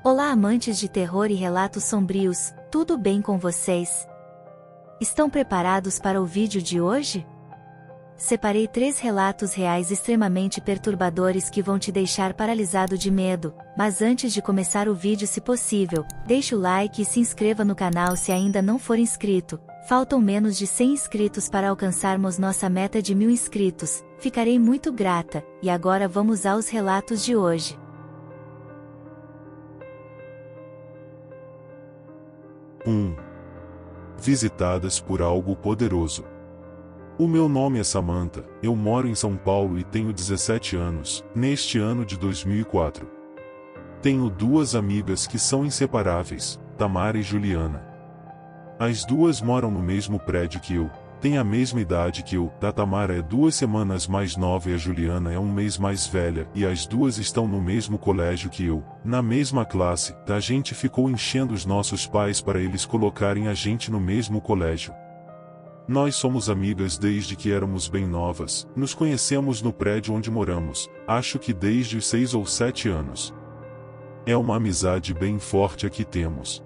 Olá, amantes de terror e relatos sombrios, tudo bem com vocês? Estão preparados para o vídeo de hoje? Separei 3 relatos reais extremamente perturbadores que vão te deixar paralisado de medo, mas antes de começar o vídeo, se possível, deixe o like e se inscreva no canal se ainda não for inscrito. Faltam menos de 100 inscritos para alcançarmos nossa meta de 1000 inscritos, ficarei muito grata, e agora vamos aos relatos de hoje. Visitadas por algo poderoso. O meu nome é Samantha, eu moro em São Paulo e tenho 17 anos, neste ano de 2004. Tenho 2 amigas que são inseparáveis, Tamara e Juliana. As 2 moram no mesmo prédio que eu, têm a mesma idade que eu, a Tamara é 2 semanas mais nova e a Juliana é 1 mês mais velha, e as 2 estão no mesmo colégio que eu, na mesma classe. A gente ficou enchendo os nossos pais para eles colocarem a gente no mesmo colégio. Nós somos amigas desde que éramos bem novas, nos conhecemos no prédio onde moramos, acho que desde os 6 ou 7 anos. É uma amizade bem forte a que temos.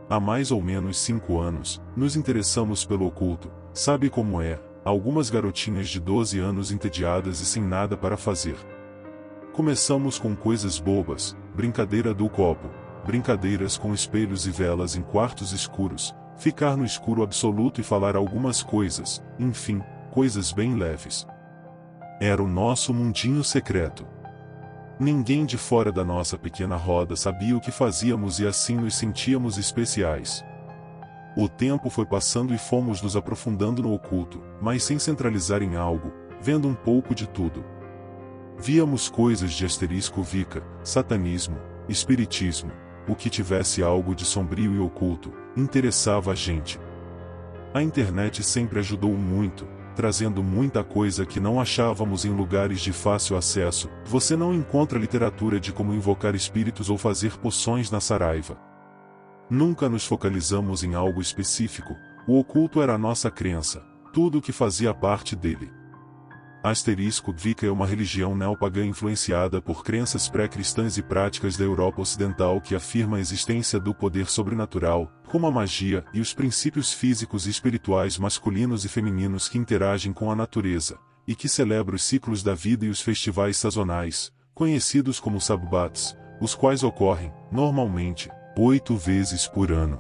Há mais ou menos 5 anos, nos interessamos pelo oculto, sabe como é, algumas garotinhas de 12 anos entediadas e sem nada para fazer. Começamos com coisas bobas, brincadeira do copo, brincadeiras com espelhos e velas em quartos escuros, ficar no escuro absoluto e falar algumas coisas, enfim, coisas bem leves. Era o nosso mundinho secreto. Ninguém de fora da nossa pequena roda sabia o que fazíamos e assim nos sentíamos especiais. O tempo foi passando e fomos nos aprofundando no oculto, mas sem centralizar em algo, vendo um pouco de tudo. Víamos coisas de asterisco Wicca, satanismo, espiritismo, o que tivesse algo de sombrio e oculto, interessava a gente. A internet sempre ajudou muito, trazendo muita coisa que não achávamos em lugares de fácil acesso. Você não encontra literatura de como invocar espíritos ou fazer poções na Saraiva. Nunca nos focalizamos em algo específico, o oculto era a nossa crença, tudo o que fazia parte dele. Asterisco Wicca é uma religião neopagã influenciada por crenças pré-cristãs e práticas da Europa Ocidental que afirma a existência do poder sobrenatural, como a magia e os princípios físicos e espirituais masculinos e femininos que interagem com a natureza, e que celebra os ciclos da vida e os festivais sazonais, conhecidos como sabbats, os quais ocorrem, normalmente, 8 vezes por ano.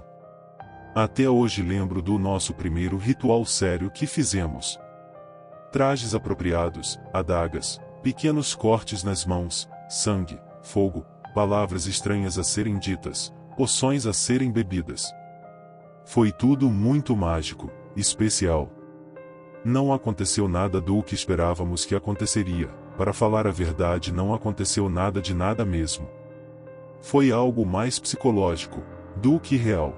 Até hoje lembro do nosso primeiro ritual sério que fizemos. Trajes apropriados, adagas, pequenos cortes nas mãos, sangue, fogo, palavras estranhas a serem ditas, poções a serem bebidas. Foi tudo muito mágico, especial. Não aconteceu nada do que esperávamos que aconteceria, para falar a verdade, não aconteceu nada de nada mesmo. Foi algo mais psicológico do que real.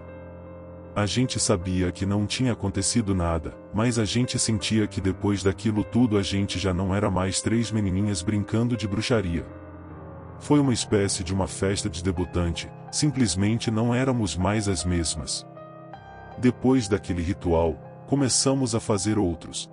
A gente sabia que não tinha acontecido nada, mas a gente sentia que depois daquilo tudo a gente já não era mais 3 menininhas brincando de bruxaria. Foi uma espécie de uma festa de debutante, simplesmente não éramos mais as mesmas. Depois daquele ritual, começamos a fazer outros.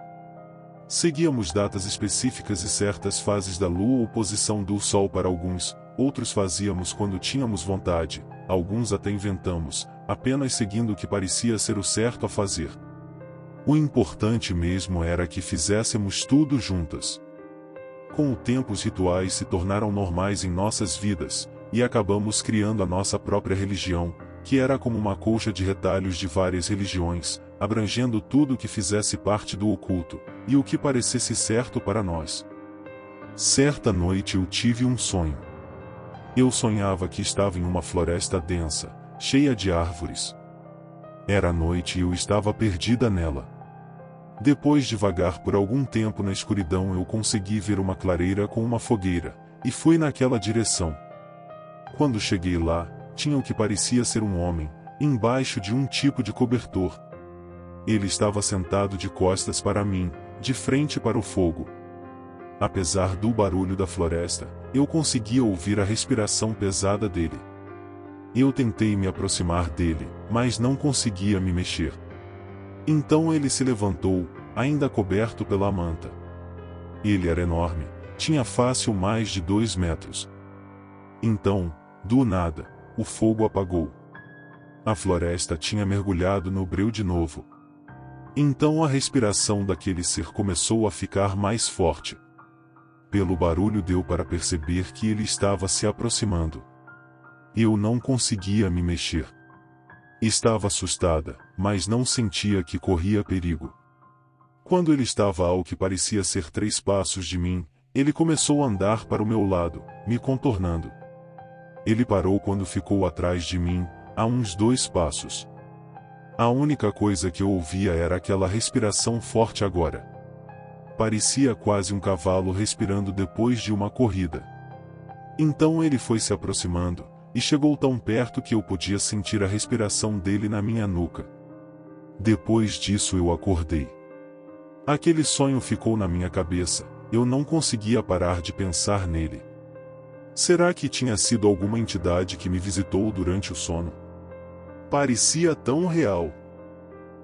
Seguíamos datas específicas e certas fases da lua ou posição do sol para alguns, outros fazíamos quando tínhamos vontade, alguns até inventamos, apenas seguindo o que parecia ser o certo a fazer. O importante mesmo era que fizéssemos tudo juntas. Com o tempo os rituais se tornaram normais em nossas vidas, e acabamos criando a nossa própria religião, que era como uma colcha de retalhos de várias religiões, abrangendo tudo o que fizesse parte do oculto, e o que parecesse certo para nós. Certa noite eu tive um sonho. Eu sonhava que estava em uma floresta densa, cheia de árvores. Era noite e eu estava perdida nela. Depois de vagar por algum tempo na escuridão eu consegui ver uma clareira com uma fogueira, e fui naquela direção. Quando cheguei lá, tinha o que parecia ser um homem, embaixo de um tipo de cobertor. Ele estava sentado de costas para mim, de frente para o fogo. Apesar do barulho da floresta, eu conseguia ouvir a respiração pesada dele. Eu tentei me aproximar dele, mas não conseguia me mexer. Então ele se levantou, ainda coberto pela manta. Ele era enorme, tinha fácil mais de 2 metros. Então, do nada, o fogo apagou. A floresta tinha mergulhado no breu de novo. Então a respiração daquele ser começou a ficar mais forte. Pelo barulho deu para perceber que ele estava se aproximando. Eu não conseguia me mexer. Estava assustada, mas não sentia que corria perigo. Quando ele estava ao que parecia ser 3 passos de mim, ele começou a andar para o meu lado, me contornando. Ele parou quando ficou atrás de mim, a uns 2 passos. A única coisa que eu ouvia era aquela respiração forte agora. Parecia quase um cavalo respirando depois de uma corrida. Então ele foi se aproximando, e chegou tão perto que eu podia sentir a respiração dele na minha nuca. Depois disso eu acordei. Aquele sonho ficou na minha cabeça, eu não conseguia parar de pensar nele. Será que tinha sido alguma entidade que me visitou durante o sono? Parecia tão real.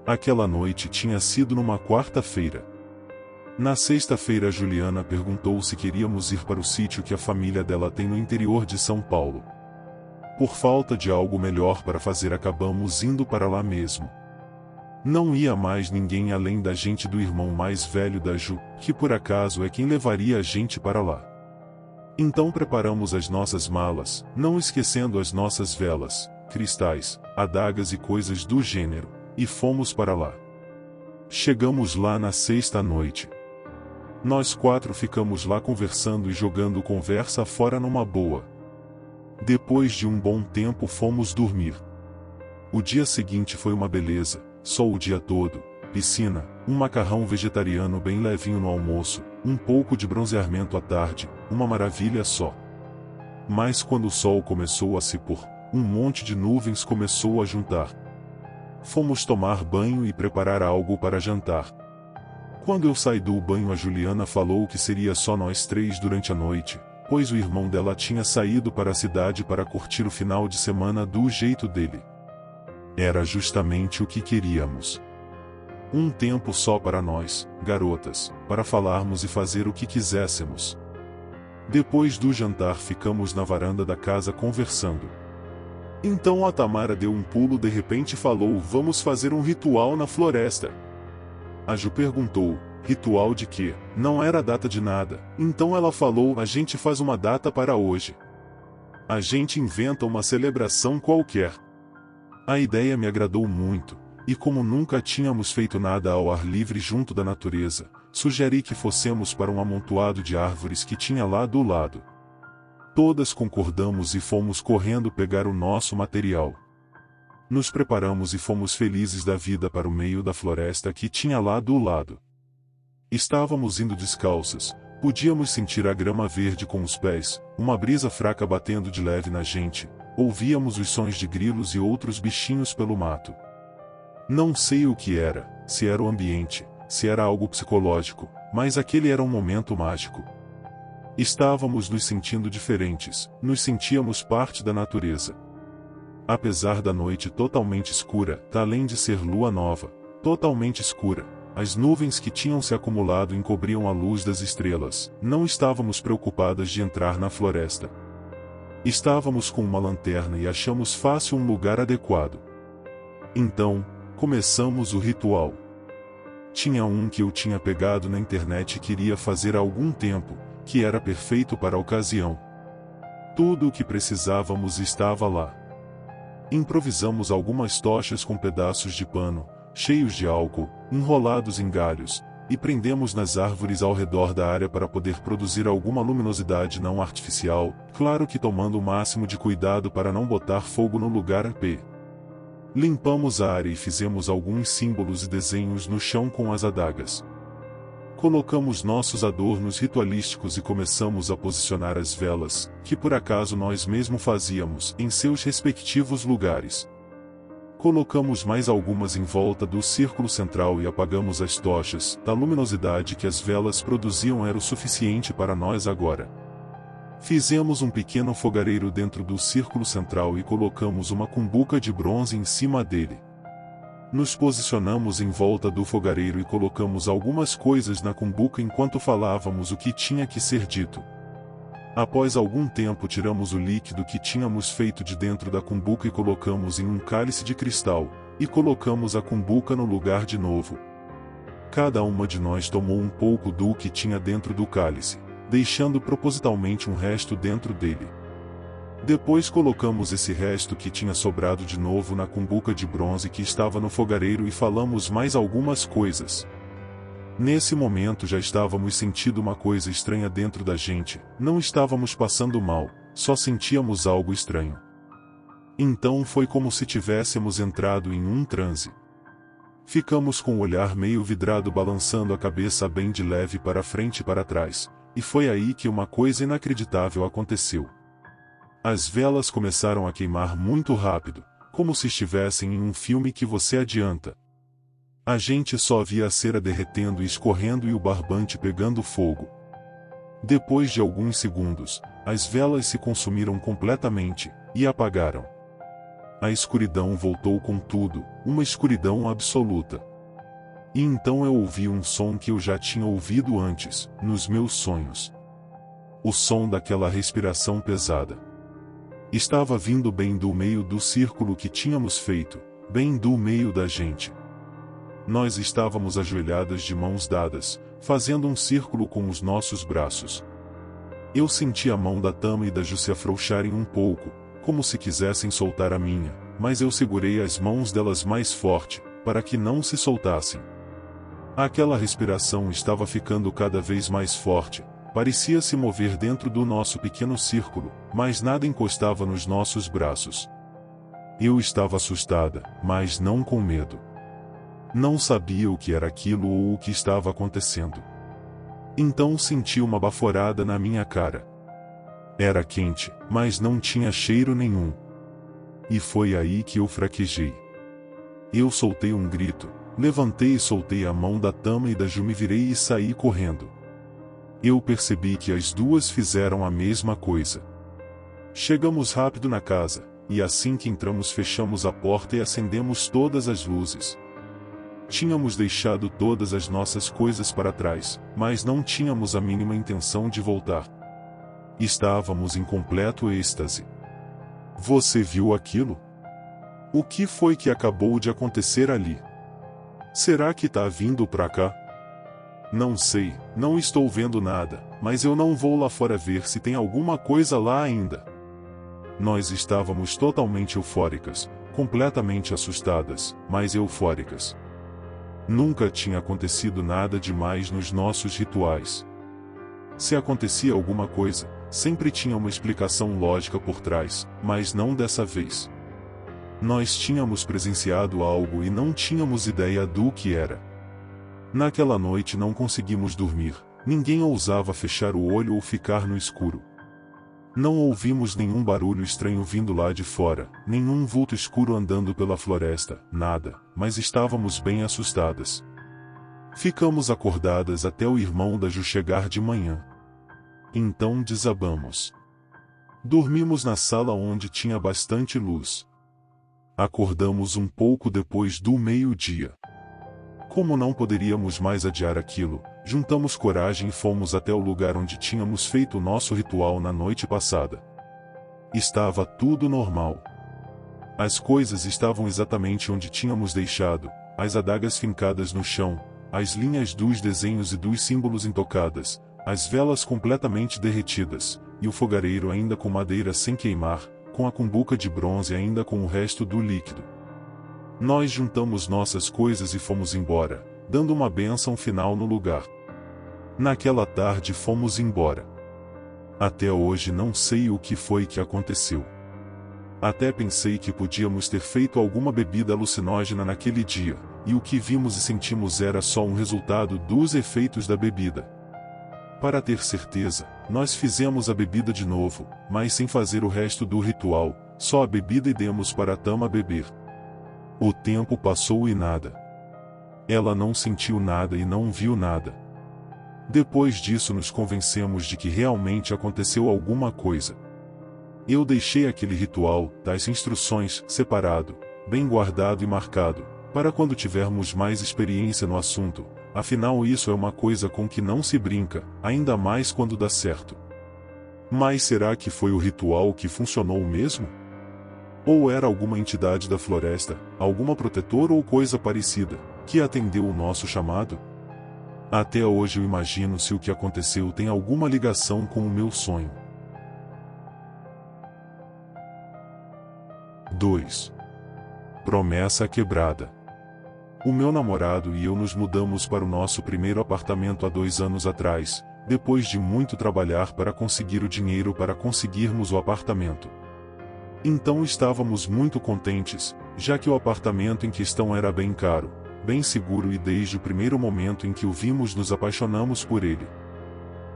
Aquela noite tinha sido numa quarta-feira. Na sexta-feira Juliana perguntou se queríamos ir para o sítio que a família dela tem no interior de São Paulo. Por falta de algo melhor para fazer acabamos indo para lá mesmo. Não ia mais ninguém além da gente do irmão mais velho da Ju, que por acaso é quem levaria a gente para lá. Então preparamos as nossas malas, não esquecendo as nossas velas, cristais, adagas e coisas do gênero, e fomos para lá. Chegamos lá na sexta noite. Nós 4 ficamos lá conversando e jogando conversa fora numa boa. Depois de um bom tempo fomos dormir. O dia seguinte foi uma beleza, sol o dia todo, piscina, um macarrão vegetariano bem levinho no almoço, um pouco de bronzeamento à tarde, uma maravilha só. Mas quando o sol começou a se pôr, um monte de nuvens começou a juntar. Fomos tomar banho e preparar algo para jantar. Quando eu saí do banho a Juliana falou que seria só nós 3 durante a noite, pois o irmão dela tinha saído para a cidade para curtir o final de semana do jeito dele. Era justamente o que queríamos. Um tempo só para nós, garotas, para falarmos e fazer o que quiséssemos. Depois do jantar ficamos na varanda da casa conversando. Então a Tamara deu um pulo de repente e falou: vamos fazer um ritual na floresta. A Ju perguntou: ritual de quê? Não era data de nada. Então ela falou: a gente faz uma data para hoje. A gente inventa uma celebração qualquer. A ideia me agradou muito, e como nunca tínhamos feito nada ao ar livre junto da natureza, sugeri que fossemos para um amontoado de árvores que tinha lá do lado. Todas concordamos e fomos correndo pegar o nosso material. Nos preparamos e fomos felizes da vida para o meio da floresta que tinha lá do lado. Estávamos indo descalças, podíamos sentir a grama verde com os pés, uma brisa fraca batendo de leve na gente, ouvíamos os sons de grilos e outros bichinhos pelo mato. Não sei o que era, se era o ambiente, se era algo psicológico, mas aquele era um momento mágico. Estávamos nos sentindo diferentes, nos sentíamos parte da natureza. Apesar da noite totalmente escura, além de ser lua nova, totalmente escura, as nuvens que tinham se acumulado encobriam a luz das estrelas, não estávamos preocupadas de entrar na floresta. Estávamos com uma lanterna e achamos fácil um lugar adequado. Então, começamos o ritual. Tinha um que eu tinha pegado na internet e queria fazer há algum tempo, que era perfeito para a ocasião. Tudo o que precisávamos estava lá. Improvisamos algumas tochas com pedaços de pano, cheios de álcool, enrolados em galhos, e prendemos nas árvores ao redor da área para poder produzir alguma luminosidade não artificial, claro que tomando o máximo de cuidado para não botar fogo no lugar P. Limpamos a área e fizemos alguns símbolos e desenhos no chão com as adagas. Colocamos nossos adornos ritualísticos e começamos a posicionar as velas, que por acaso nós mesmos fazíamos, em seus respectivos lugares. Colocamos mais algumas em volta do círculo central e apagamos as tochas. A luminosidade que as velas produziam era o suficiente para nós agora. Fizemos um pequeno fogareiro dentro do círculo central e colocamos uma cumbuca de bronze em cima dele. Nos posicionamos em volta do fogareiro e colocamos algumas coisas na cumbuca enquanto falávamos o que tinha que ser dito. Após algum tempo tiramos o líquido que tínhamos feito de dentro da cumbuca e colocamos em um cálice de cristal, e colocamos a cumbuca no lugar de novo. Cada uma de nós tomou um pouco do que tinha dentro do cálice, deixando propositalmente um resto dentro dele. Depois colocamos esse resto que tinha sobrado de novo na cumbuca de bronze que estava no fogareiro e falamos mais algumas coisas. Nesse momento já estávamos sentindo uma coisa estranha dentro da gente, não estávamos passando mal, só sentíamos algo estranho. Então foi como se tivéssemos entrado em um transe. Ficamos com o olhar meio vidrado balançando a cabeça bem de leve para frente e para trás, e foi aí que uma coisa inacreditável aconteceu. As velas começaram a queimar muito rápido, como se estivessem em um filme que você adianta. A gente só via a cera derretendo e escorrendo e o barbante pegando fogo. Depois de alguns segundos, as velas se consumiram completamente, e apagaram. A escuridão voltou com tudo, uma escuridão absoluta. E então eu ouvi um som que eu já tinha ouvido antes, nos meus sonhos. O som daquela respiração pesada. Estava vindo bem do meio do círculo que tínhamos feito, bem do meio da gente. Nós estávamos ajoelhadas de mãos dadas, fazendo um círculo com os nossos braços. Eu senti a mão da Tama e da Ju se afrouxarem um pouco, como se quisessem soltar a minha, mas eu segurei as mãos delas mais forte, para que não se soltassem. Aquela respiração estava ficando cada vez mais forte, parecia se mover dentro do nosso pequeno círculo, mas nada encostava nos nossos braços. Eu estava assustada, mas não com medo. Não sabia o que era aquilo ou o que estava acontecendo. Então senti uma baforada na minha cara. Era quente, mas não tinha cheiro nenhum. E foi aí que eu fraquejei. Eu soltei um grito, levantei e soltei a mão da Tama e da Ju, me virei e saí correndo. Eu percebi que as duas fizeram a mesma coisa. Chegamos rápido na casa, e assim que entramos fechamos a porta e acendemos todas as luzes. Tínhamos deixado todas as nossas coisas para trás, mas não tínhamos a mínima intenção de voltar. Estávamos em completo êxtase. Você viu aquilo? O que foi que acabou de acontecer ali? Será que tá vindo pra cá? Não sei, não estou vendo nada, mas eu não vou lá fora ver se tem alguma coisa lá ainda. Nós estávamos totalmente eufóricas, completamente assustadas, mas eufóricas. Nunca tinha acontecido nada demais nos nossos rituais. Se acontecia alguma coisa, sempre tinha uma explicação lógica por trás, mas não dessa vez. Nós tínhamos presenciado algo e não tínhamos ideia do que era. Naquela noite não conseguimos dormir, ninguém ousava fechar o olho ou ficar no escuro. Não ouvimos nenhum barulho estranho vindo lá de fora, nenhum vulto escuro andando pela floresta, nada, mas estávamos bem assustadas. Ficamos acordadas até o irmão da Ju chegar de manhã. Então desabamos. Dormimos na sala onde tinha bastante luz. Acordamos um pouco depois do meio-dia. Como não poderíamos mais adiar aquilo, juntamos coragem e fomos até o lugar onde tínhamos feito o nosso ritual na noite passada. Estava tudo normal. As coisas estavam exatamente onde tínhamos deixado, as adagas fincadas no chão, as linhas dos desenhos e dos símbolos intocadas, as velas completamente derretidas, e o fogareiro ainda com madeira sem queimar, com a cumbuca de bronze ainda com o resto do líquido. Nós juntamos nossas coisas e fomos embora, dando uma bênção final no lugar. Naquela tarde fomos embora. Até hoje não sei o que foi que aconteceu. Até pensei que podíamos ter feito alguma bebida alucinógena naquele dia, e o que vimos e sentimos era só um resultado dos efeitos da bebida. Para ter certeza, nós fizemos a bebida de novo, mas sem fazer o resto do ritual, só a bebida e demos para a Tama beber. O tempo passou e nada. Ela não sentiu nada e não viu nada. Depois disso nos convencemos de que realmente aconteceu alguma coisa. Eu deixei aquele ritual, das instruções, separado, bem guardado e marcado, para quando tivermos mais experiência no assunto, afinal isso é uma coisa com que não se brinca, ainda mais quando dá certo. Mas será que foi o ritual que funcionou mesmo? Ou era alguma entidade da floresta, alguma protetora ou coisa parecida, que atendeu o nosso chamado? Até hoje eu imagino se o que aconteceu tem alguma ligação com o meu sonho. 2. Promessa quebrada. O meu namorado e eu nos mudamos para o nosso primeiro apartamento há 2 anos atrás, depois de muito trabalhar para conseguir o dinheiro para conseguirmos o apartamento. Então estávamos muito contentes, já que o apartamento em questão era bem caro, bem seguro e desde o primeiro momento em que o vimos nos apaixonamos por ele.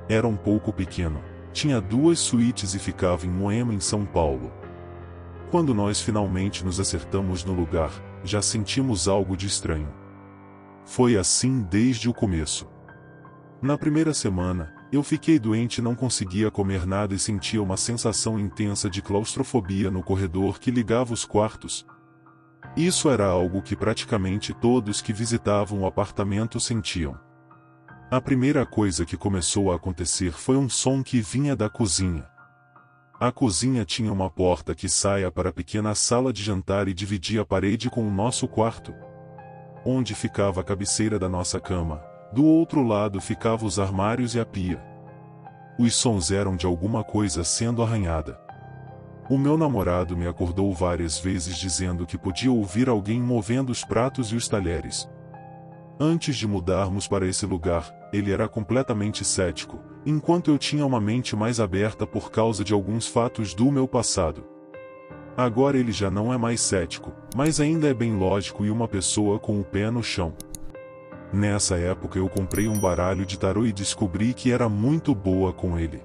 Era um pouco pequeno, tinha 2 suítes e ficava em Moema, em São Paulo. Quando nós finalmente nos acertamos no lugar, já sentimos algo de estranho. Foi assim desde o começo. Na primeira semana, eu fiquei doente e não conseguia comer nada e sentia uma sensação intensa de claustrofobia no corredor que ligava os quartos. Isso era algo que praticamente todos que visitavam o apartamento sentiam. A primeira coisa que começou a acontecer foi um som que vinha da cozinha. A cozinha tinha uma porta que saía para a pequena sala de jantar e dividia a parede com o nosso quarto, onde ficava a cabeceira da nossa cama. Do outro lado ficavam os armários e a pia. Os sons eram de alguma coisa sendo arranhada. O meu namorado me acordou várias vezes dizendo que podia ouvir alguém movendo os pratos e os talheres. Antes de mudarmos para esse lugar, ele era completamente cético, enquanto eu tinha uma mente mais aberta por causa de alguns fatos do meu passado. Agora ele já não é mais cético, mas ainda é bem lógico e uma pessoa com o pé no chão. Nessa época eu comprei um baralho de tarô e descobri que era muito boa com ele.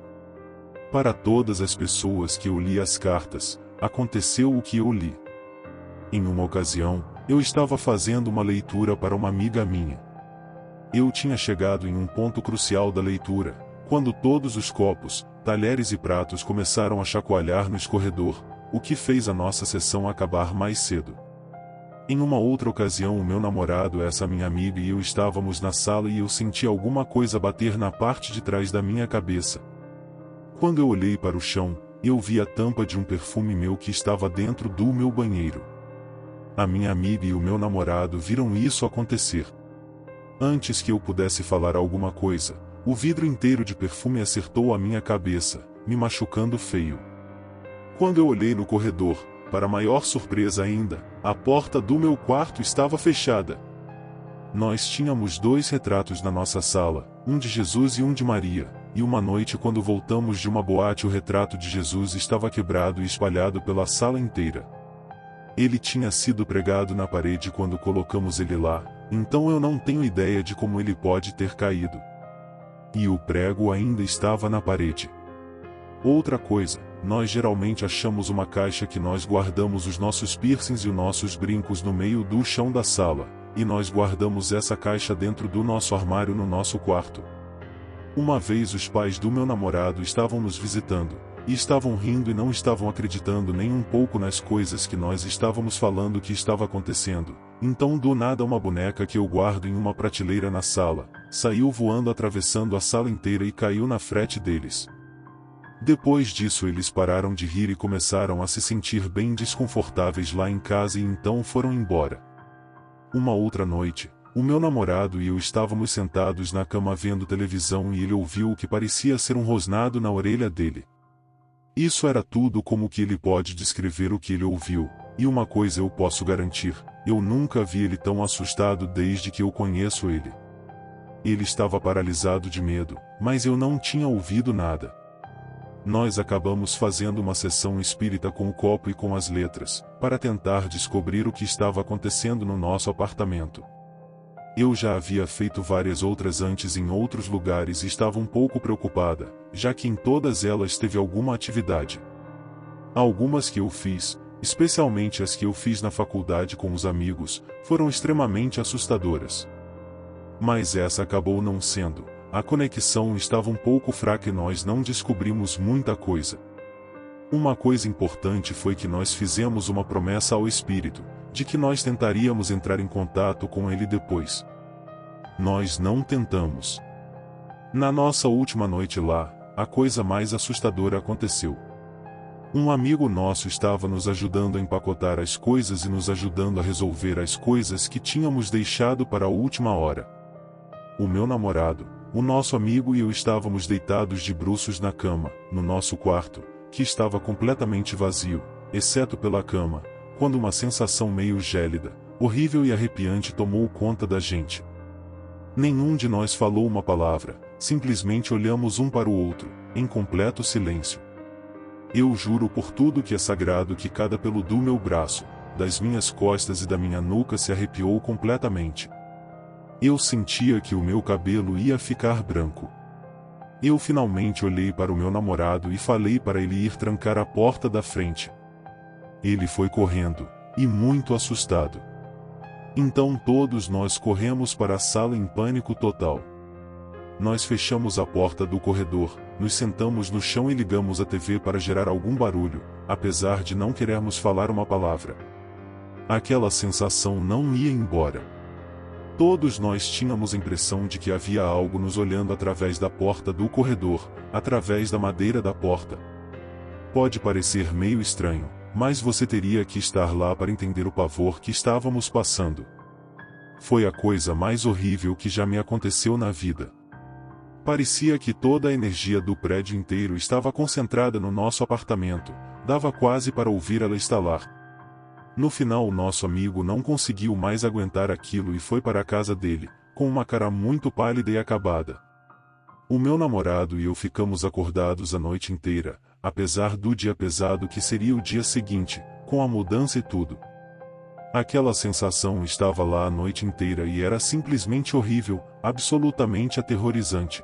Para todas as pessoas que eu li as cartas, aconteceu o que eu li. Em uma ocasião, eu estava fazendo uma leitura para uma amiga minha. Eu tinha chegado em um ponto crucial da leitura, quando todos os copos, talheres e pratos começaram a chacoalhar no escorredor, o que fez a nossa sessão acabar mais cedo. Em uma outra ocasião o meu namorado, essa minha amiga e eu estávamos na sala e eu senti alguma coisa bater na parte de trás da minha cabeça. Quando eu olhei para o chão, eu vi a tampa de um perfume meu que estava dentro do meu banheiro. A minha amiga e o meu namorado viram isso acontecer. Antes que eu pudesse falar alguma coisa, o vidro inteiro de perfume acertou a minha cabeça, me machucando feio. Quando eu olhei no corredor, para maior surpresa ainda, a porta do meu quarto estava fechada. Nós tínhamos 2 retratos na nossa sala, um de Jesus e um de Maria, e uma noite quando voltamos de uma boate o retrato de Jesus estava quebrado e espalhado pela sala inteira. Ele tinha sido pregado na parede quando colocamos ele lá, então eu não tenho ideia de como ele pode ter caído. E o prego ainda estava na parede. Outra coisa, nós geralmente achamos uma caixa que nós guardamos os nossos piercings e os nossos brincos no meio do chão da sala, e nós guardamos essa caixa dentro do nosso armário no nosso quarto. Uma vez os pais do meu namorado estavam nos visitando, e estavam rindo e não estavam acreditando nem um pouco nas coisas que nós estávamos falando que estava acontecendo. Então do nada uma boneca que eu guardo em uma prateleira na sala, saiu voando atravessando a sala inteira e caiu na frente deles. Depois disso eles pararam de rir e começaram a se sentir bem desconfortáveis lá em casa e então foram embora. Uma outra noite, o meu namorado e eu estávamos sentados na cama vendo televisão e ele ouviu o que parecia ser um rosnado na orelha dele. Isso era tudo como que ele pode descrever o que ele ouviu, e uma coisa eu posso garantir, eu nunca vi ele tão assustado desde que eu conheço ele. Ele estava paralisado de medo, mas eu não tinha ouvido nada. Nós acabamos fazendo uma sessão espírita com o copo e com as letras, para tentar descobrir o que estava acontecendo no nosso apartamento. Eu já havia feito várias outras antes em outros lugares e estava um pouco preocupada, já que em todas elas teve alguma atividade. Algumas que eu fiz, especialmente as que eu fiz na faculdade com os amigos, foram extremamente assustadoras. Mas essa acabou não sendo. A conexão estava um pouco fraca e nós não descobrimos muita coisa. Uma coisa importante foi que nós fizemos uma promessa ao espírito, de que nós tentaríamos entrar em contato com ele depois. Nós não tentamos. Na nossa última noite lá, a coisa mais assustadora aconteceu. Um amigo nosso estava nos ajudando a empacotar as coisas e nos ajudando a resolver as coisas que tínhamos deixado para a última hora. O meu namorado, o nosso amigo e eu estávamos deitados de bruços na cama, no nosso quarto, que estava completamente vazio, exceto pela cama, quando uma sensação meio gélida, horrível e arrepiante tomou conta da gente. Nenhum de nós falou uma palavra, simplesmente olhamos um para o outro, em completo silêncio. Eu juro por tudo que é sagrado que cada pelo do meu braço, das minhas costas e da minha nuca se arrepiou completamente. Eu sentia que o meu cabelo ia ficar branco. Eu finalmente olhei para o meu namorado e falei para ele ir trancar a porta da frente. Ele foi correndo, e muito assustado. Então todos nós corremos para a sala em pânico total. Nós fechamos a porta do corredor, nos sentamos no chão e ligamos a TV para gerar algum barulho, apesar de não querermos falar uma palavra. Aquela sensação não ia embora. Todos nós tínhamos a impressão de que havia algo nos olhando através da porta do corredor, através da madeira da porta. Pode parecer meio estranho, mas você teria que estar lá para entender o pavor que estávamos passando. Foi a coisa mais horrível que já me aconteceu na vida. Parecia que toda a energia do prédio inteiro estava concentrada no nosso apartamento, dava quase para ouvir ela estalar. No final o nosso amigo não conseguiu mais aguentar aquilo e foi para a casa dele, com uma cara muito pálida e acabada. O meu namorado e eu ficamos acordados a noite inteira, apesar do dia pesado que seria o dia seguinte, com a mudança e tudo. Aquela sensação estava lá a noite inteira e era simplesmente horrível, absolutamente aterrorizante.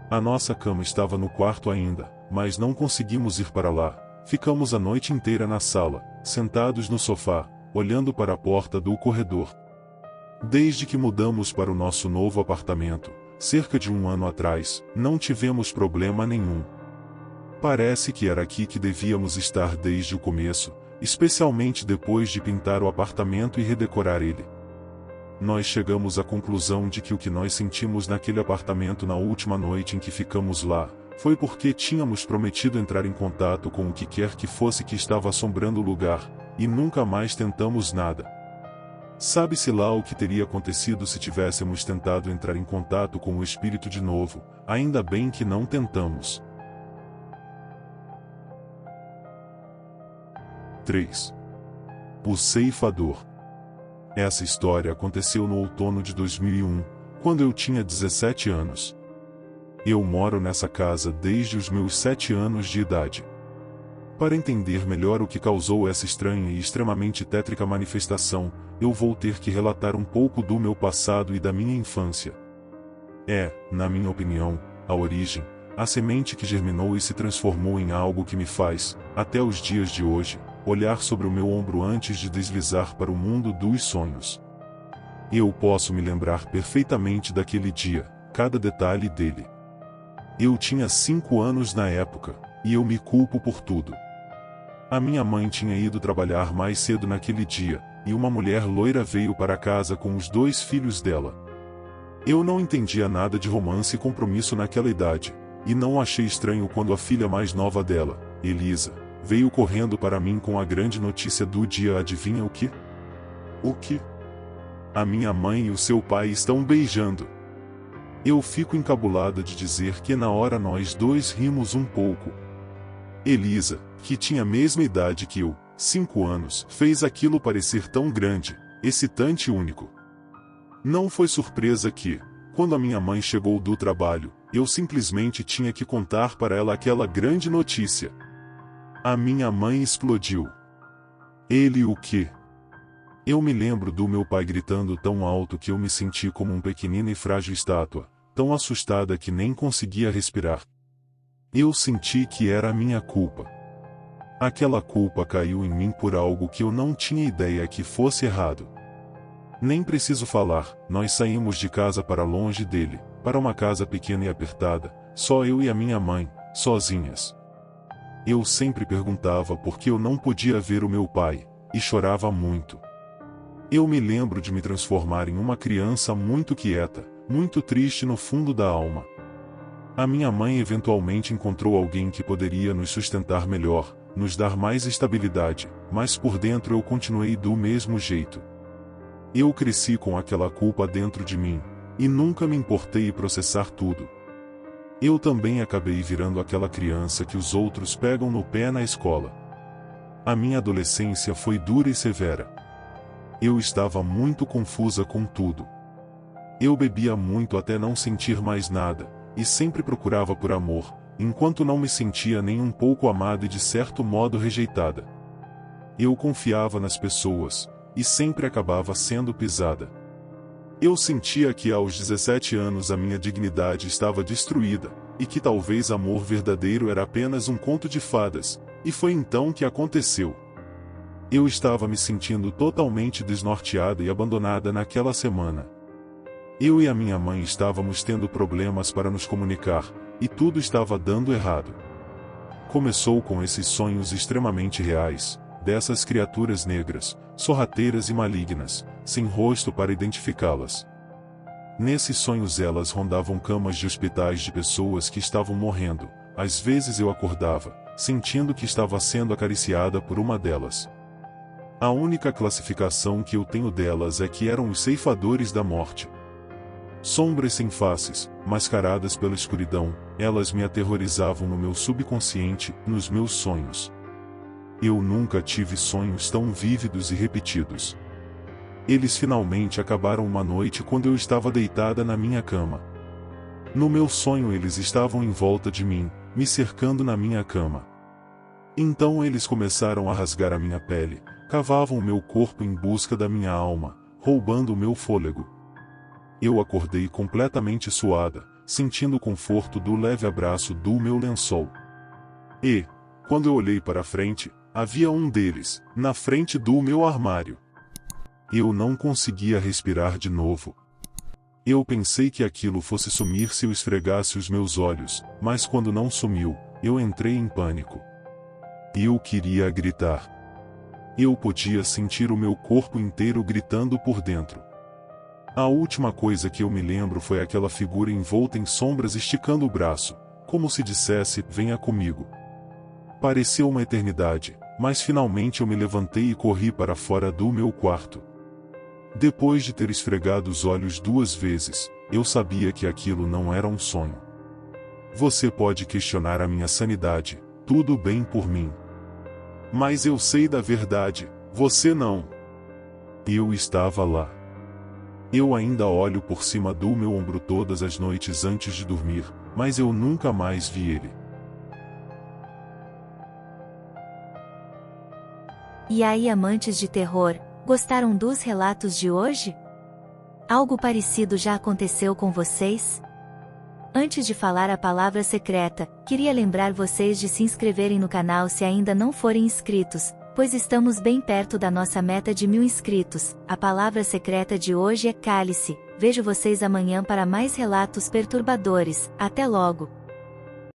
A nossa cama estava no quarto ainda, mas não conseguimos ir para lá. Ficamos a noite inteira na sala, sentados no sofá, olhando para a porta do corredor. Desde que mudamos para o nosso novo apartamento, cerca de 1 ano atrás, não tivemos problema nenhum. Parece que era aqui que devíamos estar desde o começo, especialmente depois de pintar o apartamento e redecorar ele. Nós chegamos à conclusão de que o que nós sentimos naquele apartamento na última noite em que ficamos lá, foi porque tínhamos prometido entrar em contato com o que quer que fosse que estava assombrando o lugar, e nunca mais tentamos nada. Sabe-se lá o que teria acontecido se tivéssemos tentado entrar em contato com o espírito de novo, ainda bem que não tentamos. 3. O ceifador. Essa história aconteceu no outono de 2001, quando eu tinha 17 anos. Eu moro nessa casa desde os meus 7 anos de idade. Para entender melhor o que causou essa estranha e extremamente tétrica manifestação, eu vou ter que relatar um pouco do meu passado e da minha infância. É, na minha opinião, a origem, a semente que germinou e se transformou em algo que me faz, até os dias de hoje, olhar sobre o meu ombro antes de deslizar para o mundo dos sonhos. Eu posso me lembrar perfeitamente daquele dia, cada detalhe dele. Eu tinha 5 anos na época, e eu me culpo por tudo. A minha mãe tinha ido trabalhar mais cedo naquele dia, e uma mulher loira veio para casa com os 2 filhos dela. Eu não entendia nada de romance e compromisso naquela idade, e não achei estranho quando a filha mais nova dela, Elisa, veio correndo para mim com a grande notícia do dia. Adivinha o que? O que? A minha mãe e o seu pai estão beijando. Eu fico encabulada de dizer que na hora nós dois rimos um pouco. Elisa, que tinha a mesma idade que eu, 5 anos, fez aquilo parecer tão grande, excitante e único. Não foi surpresa que, quando a minha mãe chegou do trabalho, eu simplesmente tinha que contar para ela aquela grande notícia. A minha mãe explodiu. Ele o quê? Eu me lembro do meu pai gritando tão alto que eu me senti como uma pequenina e frágil estátua, tão assustada que nem conseguia respirar. Eu senti que era a minha culpa. Aquela culpa caiu em mim por algo que eu não tinha ideia que fosse errado. Nem preciso falar, nós saímos de casa para longe dele, para uma casa pequena e apertada, só eu e a minha mãe, sozinhas. Eu sempre perguntava por que eu não podia ver o meu pai, e chorava muito. Eu me lembro de me transformar em uma criança muito quieta, muito triste no fundo da alma. A minha mãe eventualmente encontrou alguém que poderia nos sustentar melhor, nos dar mais estabilidade, mas por dentro eu continuei do mesmo jeito. Eu cresci com aquela culpa dentro de mim, e nunca me importei em processar tudo. Eu também acabei virando aquela criança que os outros pegam no pé na escola. A minha adolescência foi dura e severa. Eu estava muito confusa com tudo. Eu bebia muito até não sentir mais nada, e sempre procurava por amor, enquanto não me sentia nem um pouco amada e de certo modo rejeitada. Eu confiava nas pessoas, e sempre acabava sendo pisada. Eu sentia que aos 17 anos a minha dignidade estava destruída, e que talvez amor verdadeiro era apenas um conto de fadas, e foi então que aconteceu. Eu estava me sentindo totalmente desnorteada e abandonada naquela semana. Eu e a minha mãe estávamos tendo problemas para nos comunicar, e tudo estava dando errado. Começou com esses sonhos extremamente reais, dessas criaturas negras, sorrateiras e malignas, sem rosto para identificá-las. Nesses sonhos elas rondavam camas de hospitais de pessoas que estavam morrendo. Às vezes eu acordava, sentindo que estava sendo acariciada por uma delas. A única classificação que eu tenho delas é que eram os ceifadores da morte. Sombras sem faces, mascaradas pela escuridão, elas me aterrorizavam no meu subconsciente, nos meus sonhos. Eu nunca tive sonhos tão vívidos e repetidos. Eles finalmente acabaram uma noite quando eu estava deitada na minha cama. No meu sonho eles estavam em volta de mim, me cercando na minha cama. Então eles começaram a rasgar a minha pele, cavavam o meu corpo em busca da minha alma, roubando o meu fôlego. Eu acordei completamente suada, sentindo o conforto do leve abraço do meu lençol. E, quando eu olhei para frente, havia um deles, na frente do meu armário. Eu não conseguia respirar de novo. Eu pensei que aquilo fosse sumir se eu esfregasse os meus olhos, mas quando não sumiu, eu entrei em pânico. Eu queria gritar. Eu podia sentir o meu corpo inteiro gritando por dentro. A última coisa que eu me lembro foi aquela figura envolta em sombras esticando o braço, como se dissesse, venha comigo. Pareceu uma eternidade, mas finalmente eu me levantei e corri para fora do meu quarto. Depois de ter esfregado os olhos 2 vezes, eu sabia que aquilo não era um sonho. Você pode questionar a minha sanidade, tudo bem por mim. Mas eu sei da verdade, você não. Eu estava lá. Eu ainda olho por cima do meu ombro todas as noites antes de dormir, mas eu nunca mais vi ele. E aí, amantes de terror, gostaram dos relatos de hoje? Algo parecido já aconteceu com vocês? Antes de falar a palavra secreta, queria lembrar vocês de se inscreverem no canal se ainda não forem inscritos, pois estamos bem perto da nossa meta de 1000 inscritos. A palavra secreta de hoje é cálice. Vejo vocês amanhã para mais relatos perturbadores. Até logo!